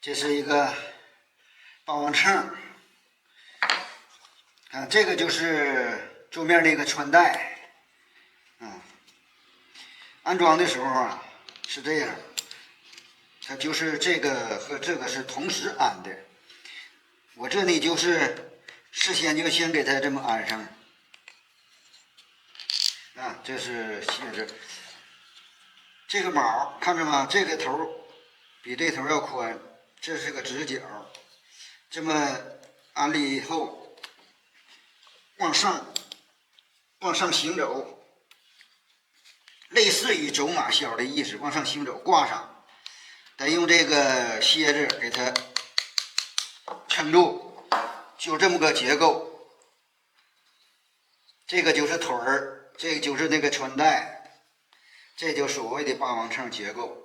这是一个霸王秤，啊，这个就是桌面那个穿戴，安装的时候啊是这样，它就是这个和这个是同时安的。我这里就是事先就先给它这么安上，啊，这是锡纸，这个毛看着吗？这个头比这头要宽，这是个直角，这么安利以后，往上行走，类似于走马销的意思，往上行走挂上，再用这个楔子给它撑住，就这么个结构。这个就是腿儿，这个就是那个穿戴，这就所谓的霸王秤结构。